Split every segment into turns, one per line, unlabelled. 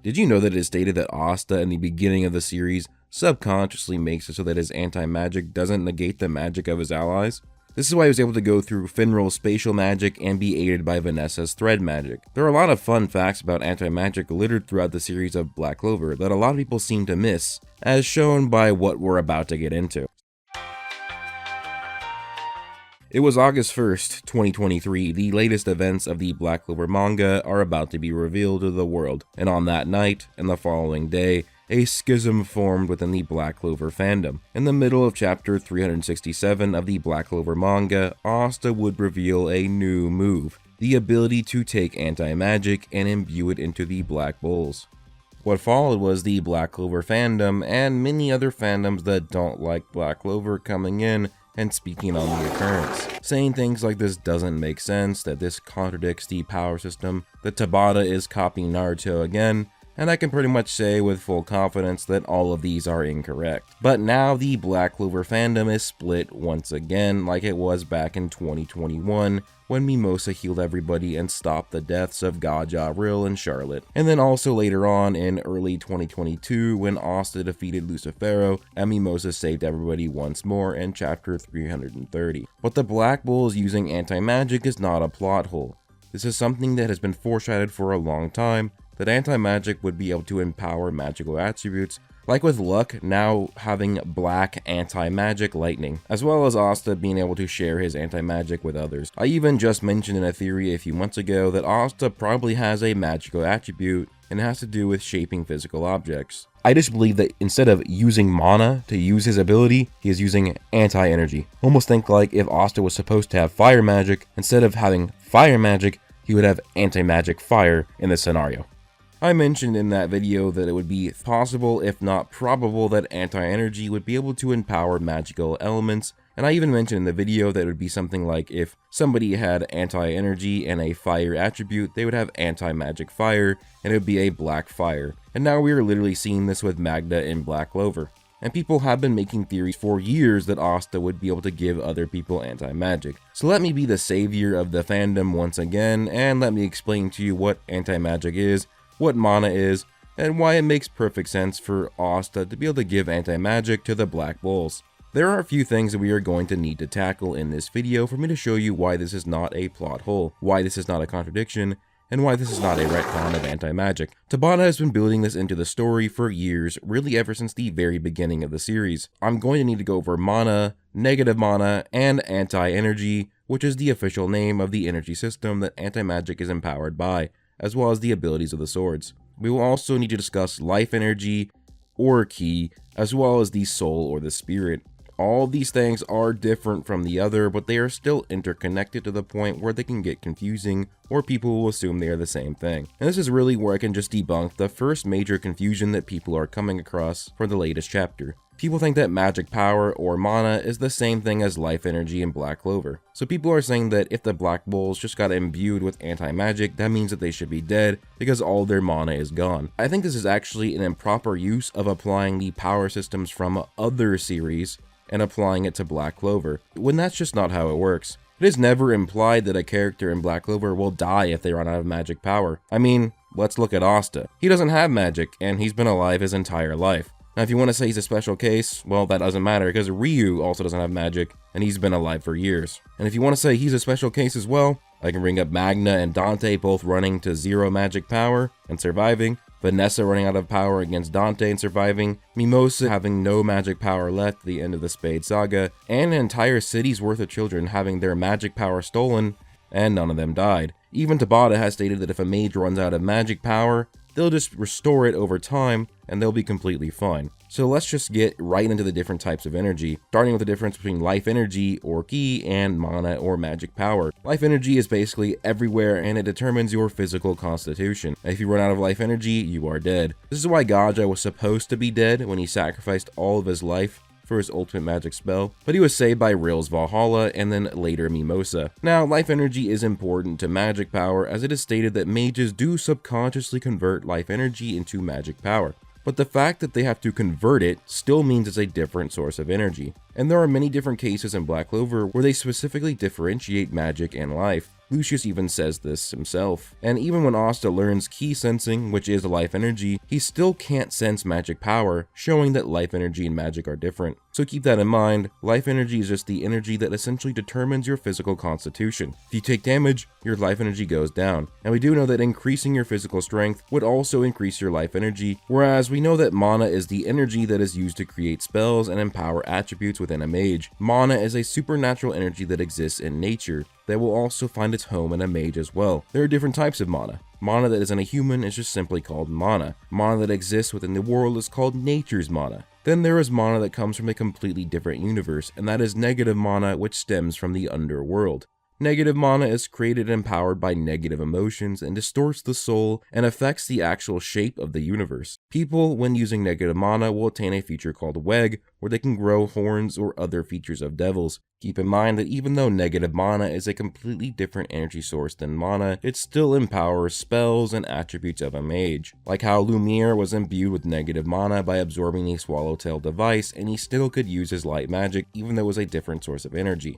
Did you know that it is stated that Asta in the beginning of the series subconsciously makes it so that his anti-magic doesn't negate the magic of his allies? This is why he was able to go through Finral's spatial magic and be aided by Vanessa's thread magic. There are a lot of fun facts about anti-magic littered throughout the series of Black Clover that a lot of people seem to miss, as shown by what we're about to get into. It was August 1st, 2023, the latest events of the Black Clover manga are about to be revealed to the world, and on that night, and the following day, a schism formed within the Black Clover fandom. In the middle of chapter 367 of the Black Clover manga, Asta would reveal a new move, the ability to take anti-magic and imbue it into the Black Bulls. What followed was the Black Clover fandom and many other fandoms that don't like Black Clover coming in and speaking on the occurrence, saying things like this doesn't make sense, that this contradicts the power system, that Tabata is copying Naruto again, and I can pretty much say with full confidence that all of these are incorrect. But now the Black Clover fandom is split once again like it was back in 2021 when Mimosa healed everybody and stopped the deaths of Gaja, Rill, and Charlotte. And then also later on in early 2022 when Asta defeated Lucifero and Mimosa saved everybody once more in chapter 330. But the Black Bulls using anti-magic is not a plot hole. This is something that has been foreshadowed for a long time, that anti-magic would be able to empower magical attributes, like with Luck now having black anti-magic lightning, as well as Asta being able to share his anti-magic with others. I even just mentioned in a theory a few months ago that Asta probably has a magical attribute and it has to do with shaping physical objects. I just believe that instead of using mana to use his ability, he is using anti-energy. Almost think like if Asta was supposed to have fire magic, instead of having fire magic, he would have anti-magic fire in this scenario. I mentioned in that video that it would be possible, if not probable, that anti-energy would be able to empower magical elements, and I even mentioned in the video that it would be something like if somebody had anti-energy and a fire attribute, they would have anti-magic fire, and it would be a black fire. And now we are literally seeing this with Magda in Black Clover. And people have been making theories for years that Asta would be able to give other people anti-magic. So let me be the savior of the fandom once again, and let me explain to you what anti-magic is, what mana is, and why it makes perfect sense for Asta to be able to give anti-magic to the Black Bulls. There are a few things that we are going to need to tackle in this video for me to show you why this is not a plot hole, why this is not a contradiction, and why this is not a retcon of anti-magic. Tabata has been building this into the story for years, really ever since the very beginning of the series. I'm going to need to go over mana, negative mana, and anti-energy, which is the official name of the energy system that anti-magic is empowered by, as well as the abilities of the swords. We will also need to discuss life energy, or ki, as well as the soul or the spirit. All of these things are different from the other, but they are still interconnected to the point where they can get confusing, or people will assume they are the same thing. And this is really where I can just debunk the first major confusion that people are coming across for the latest chapter. People think that magic power or mana is the same thing as life energy in Black Clover. So people are saying that if the Black Bulls just got imbued with anti-magic, that means that they should be dead because all their mana is gone. I think this is actually an improper use of applying the power systems from other series and applying it to Black Clover, when that's just not how it works. It is never implied that a character in Black Clover will die if they run out of magic power. I mean, let's look at Asta. He doesn't have magic, and he's been alive his entire life. Now, if you want to say he's a special case, well, that doesn't matter because Ryu also doesn't have magic, and he's been alive for years. And if you want to say he's a special case as well, I can bring up Magna and Dante both running to 0 magic power and surviving, Vanessa running out of power against Dante and surviving, Mimosa having no magic power left at the end of the Spade Saga, and an entire city's worth of children having their magic power stolen, and none of them died. Even Tabata has stated that if a mage runs out of magic power, they'll just restore it over time and they'll be completely fine. So let's just get right into the different types of energy, starting with the difference between life energy or ki and mana or magic power. Life energy is basically everywhere and it determines your physical constitution. If you run out of life energy, you are dead. This is why Gaja was supposed to be dead when he sacrificed all of his life for his ultimate magic spell, but he was saved by Rill's Valhalla and then later Mimosa. Now, life energy is important to magic power as it is stated that mages do subconsciously convert life energy into magic power. But the fact that they have to convert it still means it's a different source of energy. And there are many different cases in Black Clover where they specifically differentiate magic and life. Lucius even says this himself. And even when Asta learns ki sensing, which is life energy, he still can't sense magic power, showing that life energy and magic are different. So keep that in mind, life energy is just the energy that essentially determines your physical constitution. If you take damage, your life energy goes down. And we do know that increasing your physical strength would also increase your life energy, whereas we know that mana is the energy that is used to create spells and empower attributes within a mage. Mana is a supernatural energy that exists in nature, that will also find its home in a mage as well. There are different types of mana. Mana that is in a human is just simply called mana. Mana that exists within the world is called nature's mana. Then there is mana that comes from a completely different universe, and that is negative mana, which stems from the underworld. Negative mana is created and empowered by negative emotions and distorts the soul and affects the actual shape of the universe. People, when using negative mana, will attain a feature called weg, where they can grow horns or other features of devils. Keep in mind that even though negative mana is a completely different energy source than mana, it still empowers spells and attributes of a mage. Like how Lumiere was imbued with negative mana by absorbing the Swallowtail device, and he still could use his light magic even though it was a different source of energy.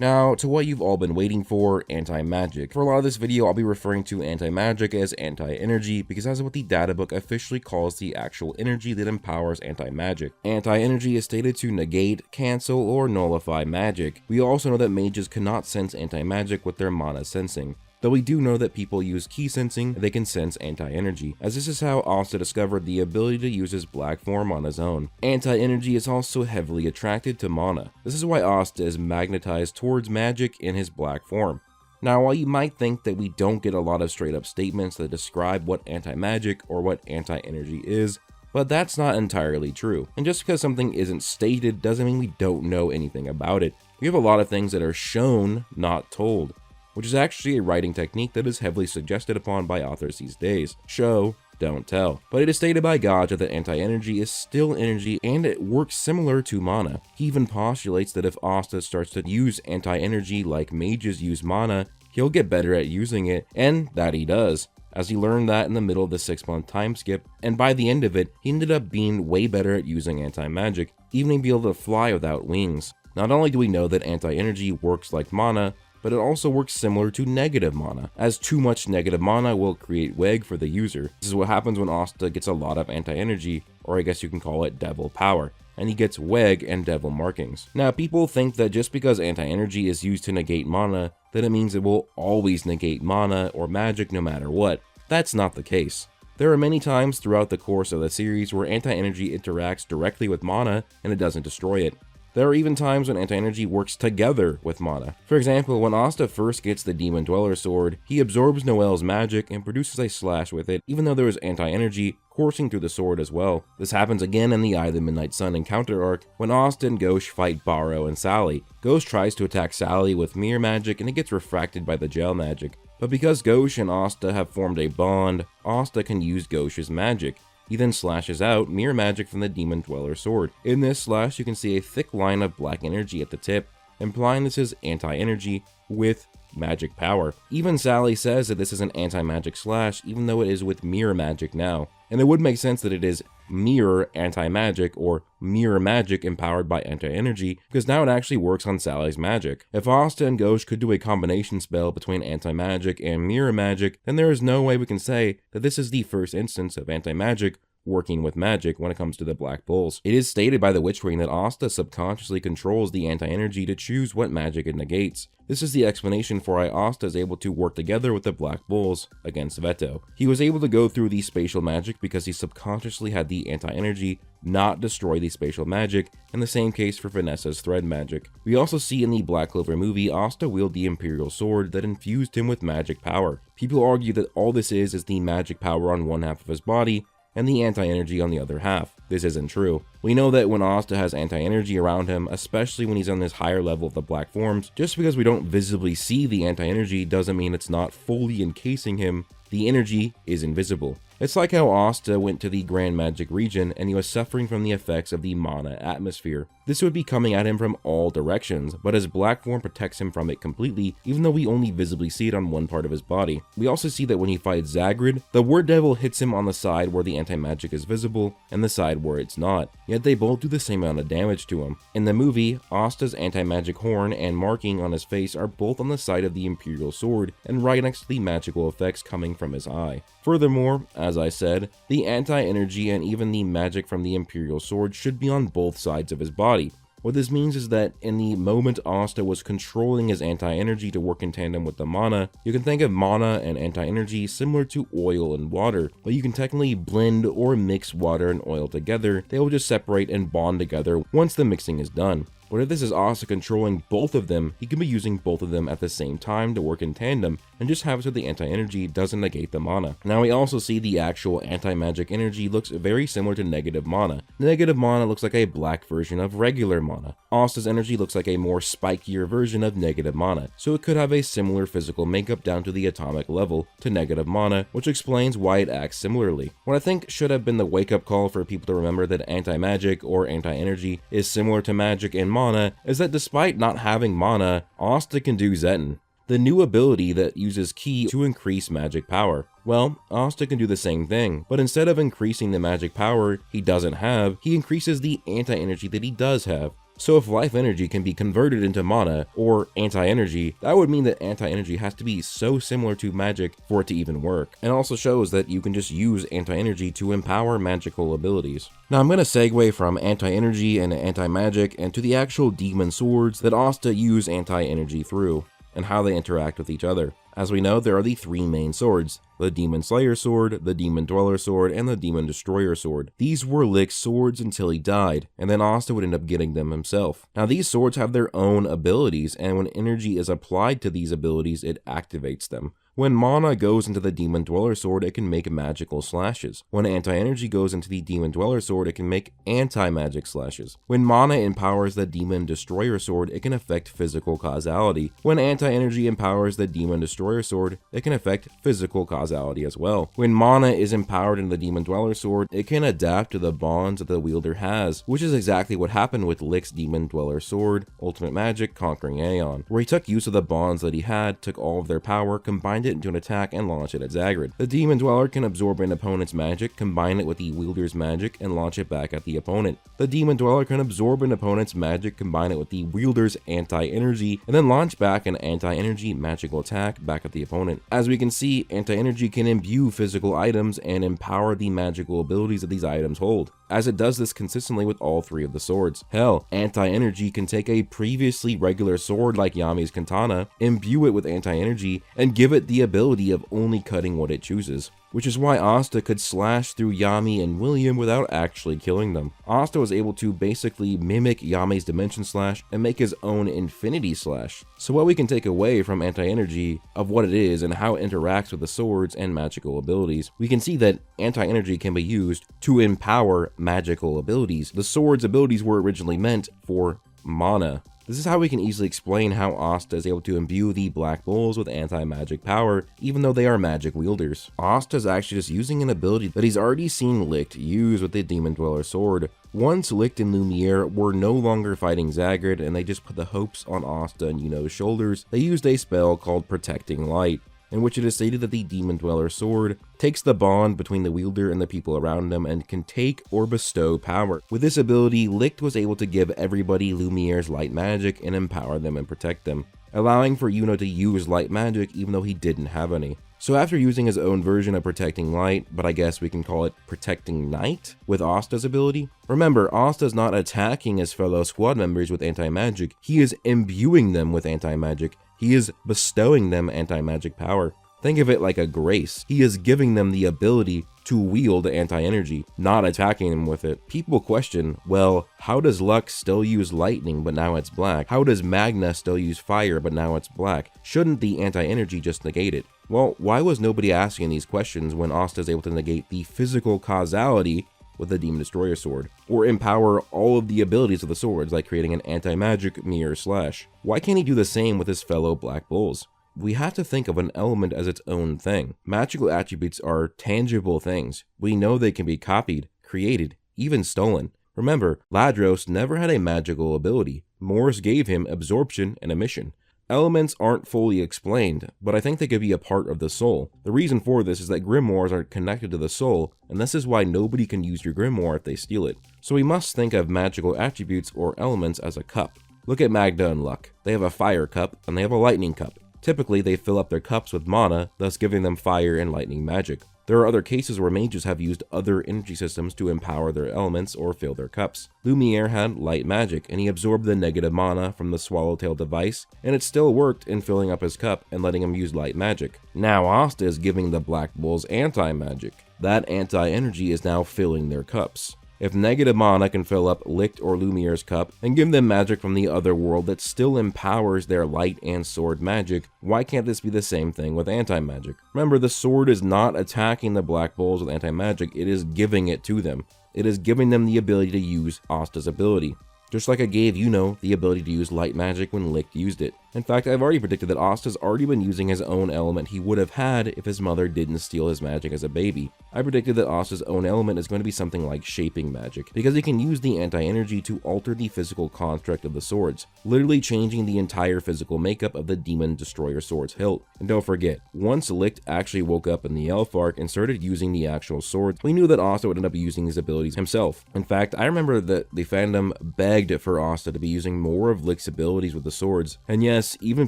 Now, to what you've all been waiting for, anti-magic. For a lot of this video, I'll be referring to anti-magic as anti-energy because that's what the databook officially calls the actual energy that empowers anti-magic. Anti-energy is stated to negate, cancel, or nullify magic. We also know that mages cannot sense anti-magic with their mana sensing. Though we do know that people use ki sensing, they can sense anti-energy, as this is how Asta discovered the ability to use his black form on his own. Anti-energy is also heavily attracted to mana. This is why Asta is magnetized towards magic in his black form. Now, while you might think that we don't get a lot of straight up statements that describe what anti-magic or what anti-energy is, but that's not entirely true. And just because something isn't stated doesn't mean we don't know anything about it. We have a lot of things that are shown, not told, which is actually a writing technique that is heavily suggested upon by authors these days. Show, don't tell. But it is stated by Gaja that anti-energy is still energy and it works similar to mana. He even postulates that if Asta starts to use anti-energy like mages use mana, he'll get better at using it, and that he does, as he learned that in the middle of the 6-month time skip, and by the end of it, he ended up being way better at using anti-magic, even being able to fly without wings. Not only do we know that anti-energy works like mana, but it also works similar to negative mana, as too much negative mana will create weg for the user. This is what happens when Asta gets a lot of anti-energy, or I guess you can call it devil power, and he gets weg and devil markings. Now, people think that just because anti-energy is used to negate mana, that it means it will always negate mana or magic no matter what. That's not the case. There are many times throughout the course of the series where anti-energy interacts directly with mana and it doesn't destroy it. There are even times when anti-energy works together with mana. For example, when Asta first gets the Demon Dweller sword, he absorbs Noelle's magic and produces a slash with it, even though there is anti-energy coursing through the sword as well. This happens again in the Eye of the Midnight Sun encounter arc, when Asta and Ghosh fight Barrow and Sally. Ghosh tries to attack Sally with mirror magic and it gets refracted by the gel magic. But because Ghosh and Asta have formed a bond, Asta can use Ghosh's magic. He then slashes out mirror magic from the Demon Dweller sword. In this slash, you can see a thick line of black energy at the tip, implying this is anti-energy with magic power. Even Sally says that this is an anti-magic slash, even though it is with mirror magic now. And it would make sense that it is mirror anti-magic or mirror magic empowered by anti-energy, because now it actually works on Sally's magic. If Asta and Ghosh could do a combination spell between anti-magic and mirror magic, then there is no way we can say that this is the first instance of anti-magic working with magic when it comes to the Black Bulls. It is stated by the Witch Queen that Asta subconsciously controls the anti-energy to choose what magic it negates. This is the explanation for why Asta is able to work together with the Black Bulls against Veto. He was able to go through the spatial magic because he subconsciously had the anti-energy not destroy the spatial magic, and the same case for Vanessa's thread magic. We also see in the Black Clover movie Asta wield the Imperial Sword that infused him with magic power. People argue that all this is the magic power on one half of his body, and the anti-energy on the other half. This isn't true. We know that when Asta has anti-energy around him, especially when he's on this higher level of the black forms, just because we don't visibly see the anti-energy doesn't mean it's not fully encasing him the energy is invisible. It's like how Asta went to the Grand Magic region and he was suffering from the effects of the mana atmosphere. This would be coming at him from all directions, but his black form protects him from it completely, even though we only visibly see it on one part of his body. We also see that when he fights Zagrid, the Word Devil hits him on the side where the anti-magic is visible and the side where it's not, yet they both do the same amount of damage to him. In the movie, Asta's anti-magic horn and marking on his face are both on the side of the Imperial Sword and right next to the magical effects coming from his eye. Furthermore, as I said, the anti-energy and even the magic from the Imperial Sword should be on both sides of his body. What this means is that in the moment Asta was controlling his anti-energy to work in tandem with the mana, you can think of mana and anti-energy similar to oil and water, but you can technically blend or mix water and oil together. They will just separate and bond together once the mixing is done. But if this is Asta controlling both of them, he can be using both of them at the same time to work in tandem, and just have it so the anti-energy doesn't negate the mana. Now we also see the actual anti-magic energy looks very similar to negative mana. Negative mana looks like a black version of regular mana. Asta's energy looks like a more spikier version of negative mana, so it could have a similar physical makeup down to the atomic level to negative mana, which explains why it acts similarly. What I think should have been the wake-up call for people to remember that anti-magic or anti-energy is similar to magic and mana is that despite not having mana, Asta can do Zetten, the new ability that uses ki to increase magic power. Well, Asta can do the same thing, but instead of increasing the magic power he doesn't have, he increases the anti-energy that he does have. So if life energy can be converted into mana, or anti-energy, that would mean that anti-energy has to be so similar to magic for it to even work. It also shows that you can just use anti-energy to empower magical abilities. Now I'm going to segue from anti-energy and anti-magic and to the actual demon swords that Asta use anti-energy through, and how they interact with each other. As we know, there are the three main swords: the Demon Slayer Sword, the Demon Dweller Sword, and the Demon Destroyer Sword. These were Lick's swords until he died, and then Asta would end up getting them himself. Now these swords have their own abilities, and when energy is applied to these abilities, it activates them. When mana goes into the Demon Dweller Sword, it can make magical slashes. When anti-energy goes into the Demon Dweller Sword, it can make anti-magic slashes. When mana empowers the Demon Destroyer Sword, it can affect physical causality. When anti-energy empowers the Demon Destroyer Sword, it can affect physical causality as well. When mana is empowered in the Demon Dweller Sword, it can adapt to the bonds that the wielder has, which is exactly what happened with Lick's Demon Dweller Sword, Ultimate Magic Conquering Aeon, where he took use of the bonds that he had, took all of their power, combined it into an attack, and launched it at Zagrid. The Demon Dweller can absorb an opponent's magic, combine it with the wielder's magic, and launch it back at the opponent. The Demon Dweller can absorb an opponent's magic, combine it with the wielder's anti-energy, and then launch back an anti-energy magical attack back at the opponent. As we can see, anti-energy can imbue physical items and empower the magical abilities that these items hold, as it does this consistently with all three of the swords. Hell, anti-energy can take a previously regular sword like Yami's katana, imbue it with anti-energy, and give it the ability of only cutting what it chooses, which is why Asta could slash through Yami and William without actually killing them. Asta was able to basically mimic Yami's Dimension Slash and make his own Infinity Slash. So what we can take away from anti-energy of what it is and how it interacts with the swords and magical abilities, we can see that anti-energy can be used to empower magical abilities. The sword's abilities were originally meant for mana. This is how we can easily explain how Asta is able to imbue the Black Bulls with anti-magic power, even though they are magic wielders. Asta is actually just using an ability that he's already seen Licht use with the Demon Dweller Sword. Once Licht and Lumiere were no longer fighting Zagrid and they just put the hopes on Asta and Yuno's shoulders, they used a spell called Protecting Light, in which it is stated that the Demon Dweller Sword takes the bond between the wielder and the people around them and can take or bestow power. With this ability, Licht was able to give everybody Lumiere's light magic and empower them and protect them, allowing for Yuno to use light magic even though he didn't have any. So after using his own version of Protecting Light, but I guess we can call it Protecting Night with Asta's ability. Remember, Asta's not attacking his fellow squad members with anti-magic, he is imbuing them with anti-magic. He is bestowing them anti-magic power. Think of it like a grace. He is giving them the ability to wield anti-energy, not attacking them with it. People question, well, how does Lux still use lightning but now it's black? How does Magna still use fire but now it's black? Shouldn't the anti-energy just negate it? Well, why was nobody asking these questions when Asta is able to negate the physical causality with the Demon Destroyer Sword, or empower all of the abilities of the swords like creating an anti-magic mirror slash? Why can't he do the same with his fellow Black Bulls? we have to think of an element as its own thing. Magical attributes are tangible things. We know they can be copied, created, even stolen. Remember, Ladros never had a magical ability. Morse gave him absorption and emission. Elements aren't fully explained, but I think they could be a part of the soul. The reason for this is that grimoires are connected to the soul, and this is why nobody can use your grimoire if they steal it. So we must think of magical attributes or elements as a cup. Look at Magda and Luck. They have a fire cup, and they have a lightning cup. Typically, they fill up their cups with mana, thus giving them fire and lightning magic. There are other cases where mages have used other energy systems to empower their elements or fill their cups. Lumiere had light magic, and he absorbed the negative mana from the Swallowtail device, and it still worked in filling up his cup and letting him use light magic. Now Asta is giving the Black Bulls anti-magic. That anti-energy is now filling their cups. If negative mana can fill up Licht or Lumiere's cup and give them magic from the other world that still empowers their light and sword magic, why can't this be the same thing with anti-magic? Remember, the sword is not attacking the Black Bulls with anti-magic, it is giving it to them. It is giving them the ability to use Asta's ability. Just like I gave Yuno the ability to use light magic when Licht used it. In fact, I've already predicted that Asta's already been using his own element he would have had if his mother didn't steal his magic as a baby. I predicted that Asta's own element is going to be something like shaping magic, because he can use the anti-energy to alter the physical construct of the swords, literally changing the entire physical makeup of the Demon Destroyer sword's hilt. And don't forget, once Licht actually woke up in the Elf arc and started using the actual sword, we knew that Asta would end up using these abilities himself. In fact, I remember that the fandom begged for Asta to be using more of Licht's abilities with the swords, and yes, even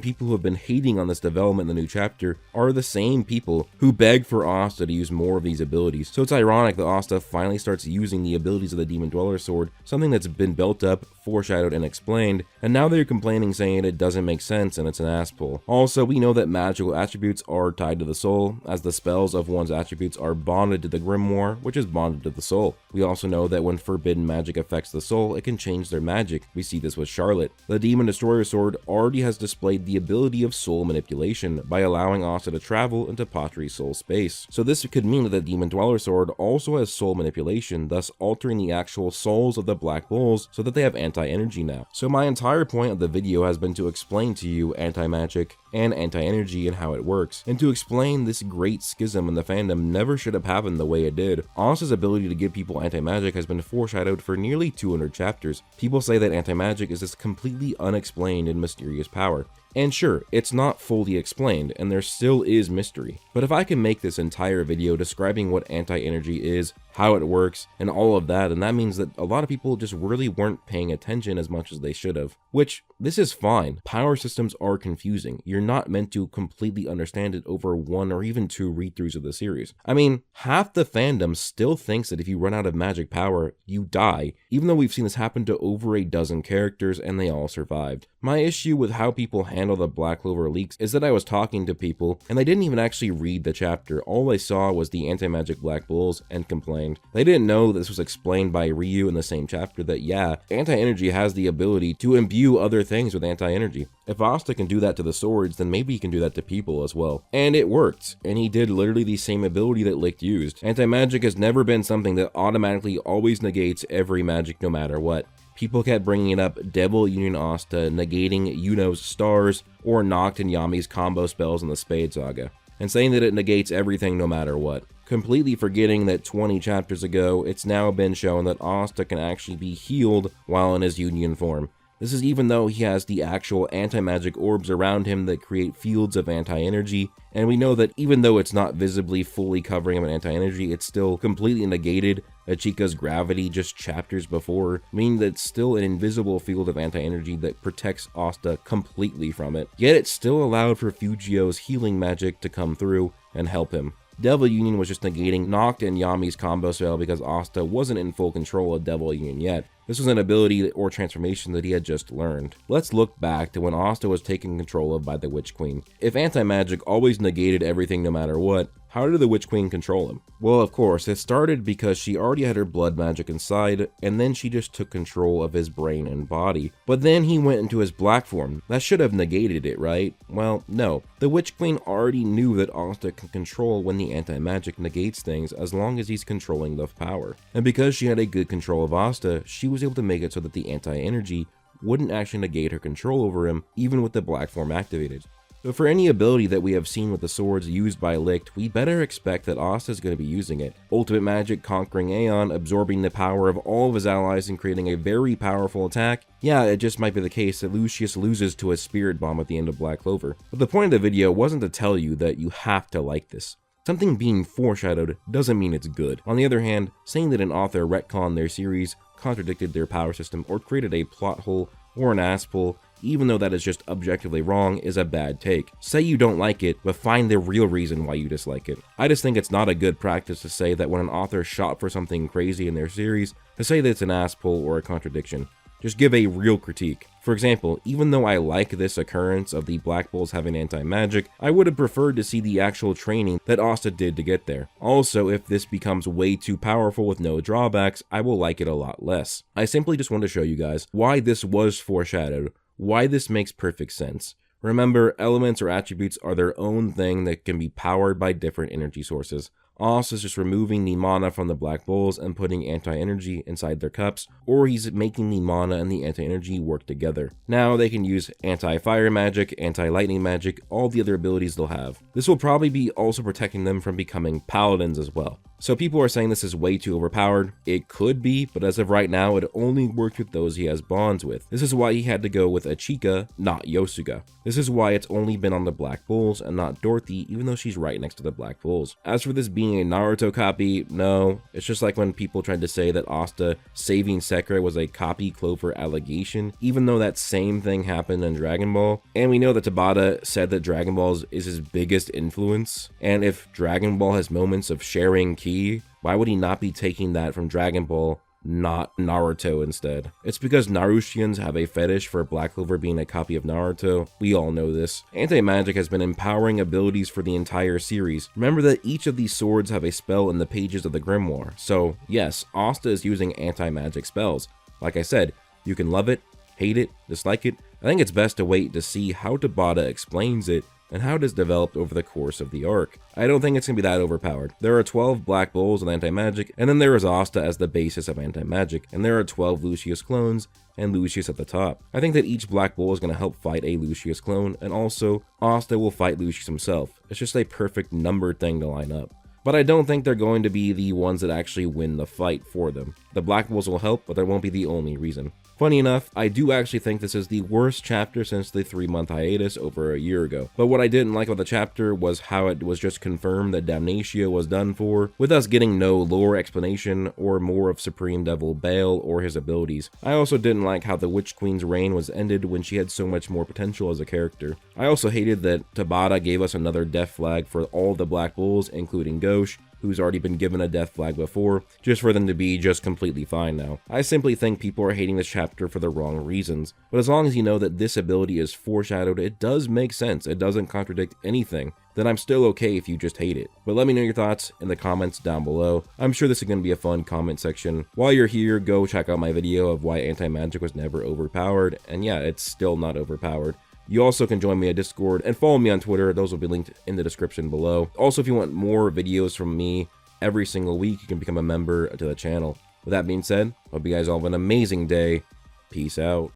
people who have been hating on this development in the new chapter are the same people who beg for Asta to use more of these abilities. So it's ironic that Asta finally starts using the abilities of the Demon Dweller sword, something that's been built up, foreshadowed, and explained, and now they're complaining saying it doesn't make sense and it's an ass pull. Also, we know that magical attributes are tied to the soul, as the spells of one's attributes are bonded to the grimoire, which is bonded to the soul. We also know that when forbidden magic affects the soul, it can change their magic. We see this with Charlotte. The Demon Destroyer sword already has displayed the ability of soul manipulation by allowing Asta to travel into Patri's soul space. So this could mean that the Demon Dweller sword also has soul manipulation, thus altering the actual souls of the Black Bulls so that they have anti-energy now. So my entire point of the video has been to explain to you anti-magic and anti-energy and how it works, and to explain this great schism in the fandom never should have happened the way it did. Asta's ability to give people anti-magic has been foreshadowed for nearly 200 chapters. People say that anti-magic is this completely unexplained and mysterious power. And sure, it's not fully explained, and there still is mystery. But if I can make this entire video describing what anti-energy is, how it works, and all of that, then that means that a lot of people just really weren't paying attention as much as they should have. Which, this is fine. Power systems are confusing. You're not meant to completely understand it over 1 or even 2 read-throughs of the series. I mean, half the fandom still thinks that if you run out of magic power, you die, even though we've seen this happen to over a dozen characters and they all survived. My issue with how people handle the Black Clover leaks is that I was talking to people and they didn't even actually read the chapter. All they saw was the anti-magic Black Bulls and complained. They didn't know this was explained by Ryu in the same chapter that yeah, anti-energy has the ability to imbue other things with anti-energy. If Asta can do that to the swords, then maybe he can do that to people as well. And it worked, and he did literally the same ability that Licht used. Anti-magic has never been something that automatically always negates every magic no matter what. People kept bringing it up Devil Union Asta negating Yuno's stars or Noct and Yami's combo spells in the Spade Saga, and saying that it negates everything no matter what. Completely forgetting that 20 chapters ago, it's now been shown that Asta can actually be healed while in his Union form. This is even though he has the actual anti-magic orbs around him that create fields of anti-energy, and we know that even though it's not visibly fully covering him in anti-energy, it's still completely negated Achika's gravity just chapters before, meaning that it's still an invisible field of anti-energy that protects Asta completely from it. Yet it still allowed for Fujio's healing magic to come through and help him. Devil Union was just negating Noct and Yami's combo spell because Asta wasn't in full control of Devil Union yet. This was an ability or transformation that he had just learned. Let's look back to when Asta was taken control of by the Witch Queen. If anti-magic always negated everything no matter what, how did the Witch Queen control him? Well, of course, it started because she already had her blood magic inside, and then she just took control of his brain and body. But then he went into his black form. That should have negated it, right? Well, no. The Witch Queen already knew that Asta can control when the anti-magic negates things as long as he's controlling the power. And because she had a good control of Asta, she was able to make it so that the anti-energy wouldn't actually negate her control over him, even with the black form activated. But for any ability that we have seen with the swords used by Licht, we better expect that Asta is going to be using it. Ultimate magic conquering Aeon, absorbing the power of all of his allies and creating a very powerful attack. Yeah, it just might be the case that Lucius loses to a spirit bomb at the end of Black Clover. But the point of the video wasn't to tell you that you have to like this. Something being foreshadowed doesn't mean it's good. On the other hand, saying that an author retconned their series, contradicted their power system, or created a plot hole or an asspull, even though that is just objectively wrong, is a bad take. Say you don't like it, but find the real reason why you dislike it. I just think it's not a good practice to say that when an author shot for something crazy in their series, to say that it's an asspull or a contradiction. Just give a real critique. For example, even though I like this occurrence of the Black Bulls having anti-magic, I would have preferred to see the actual training that Asta did to get there. Also, if this becomes way too powerful with no drawbacks, I will like it a lot less. I simply just want to show you guys why this was foreshadowed, why this makes perfect sense. Remember, elements or attributes are their own thing that can be powered by different energy sources. Asta is just removing the mana from the Black Bulls and putting anti-energy inside their cups, or he's making the mana and the anti-energy work together. Now they can use anti-fire magic, anti-lightning magic, all the other abilities they'll have. This will probably be also protecting them from becoming paladins as well. So people are saying this is way too overpowered. It could be, but as of right now, it only works with those he has bonds with. This is why he had to go with Achika, not Yosuga. This is why it's only been on the Black Bulls and not Dorothy, even though she's right next to the Black Bulls. As for this being a Naruto copy, no. It's just like when people tried to say that Asta saving Sekira was a copy Clover allegation, even though that same thing happened in Dragon Ball. And we know that Tabata said that Dragon Ball is his biggest influence, and if Dragon Ball has moments of sharing ki, why would he not be taking that from Dragon Ball, not Naruto instead? It's because Narutians have a fetish for Black Clover being a copy of Naruto. We all know this. Anti-magic has been empowering abilities for the entire series. Remember that each of these swords have a spell in the pages of the grimoire. So yes, Asta is using anti-magic spells. Like I said, you can love it, hate it, dislike it. I think it's best to wait to see how Tabata explains it and how it is developed over the course of the arc. I don't think it's going to be that overpowered. There are 12 Black Bulls with anti-magic, and then there is Asta as the basis of anti-magic, and there are 12 Lucius clones, and Lucius at the top. I think that each Black Bull is going to help fight a Lucius clone, and also Asta will fight Lucius himself. It's just a perfect numbered thing to line up. But I don't think they're going to be the ones that actually win the fight for them. The Black Bulls will help, but that won't be the only reason. Funny enough, I do actually think this is the worst chapter since the 3-month hiatus over a year ago. But what I didn't like about the chapter was how it was just confirmed that Damnatia was done for, with us getting no lore explanation or more of Supreme Devil Baal or his abilities. I also didn't like how the Witch Queen's reign was ended when she had so much more potential as a character. I also hated that Tabata gave us another death flag for all the Black Bulls, including Ghosh, who's already been given a death flag before, just for them to be just completely fine now. I simply think people are hating this chapter for the wrong reasons, but as long as you know that this ability is foreshadowed, it does make sense, it doesn't contradict anything, then I'm still okay if you just hate it. But let me know your thoughts in the comments down below. I'm sure this is going to be a fun comment section. While you're here, go check out my video of why anti-magic was never overpowered, and yeah, it's still not overpowered. You also can join me at Discord and follow me on Twitter. Those will be linked in the description below. Also, if you want more videos from me every single week, you can become a member to the channel. With that being said, hope you guys all have an amazing day. Peace out.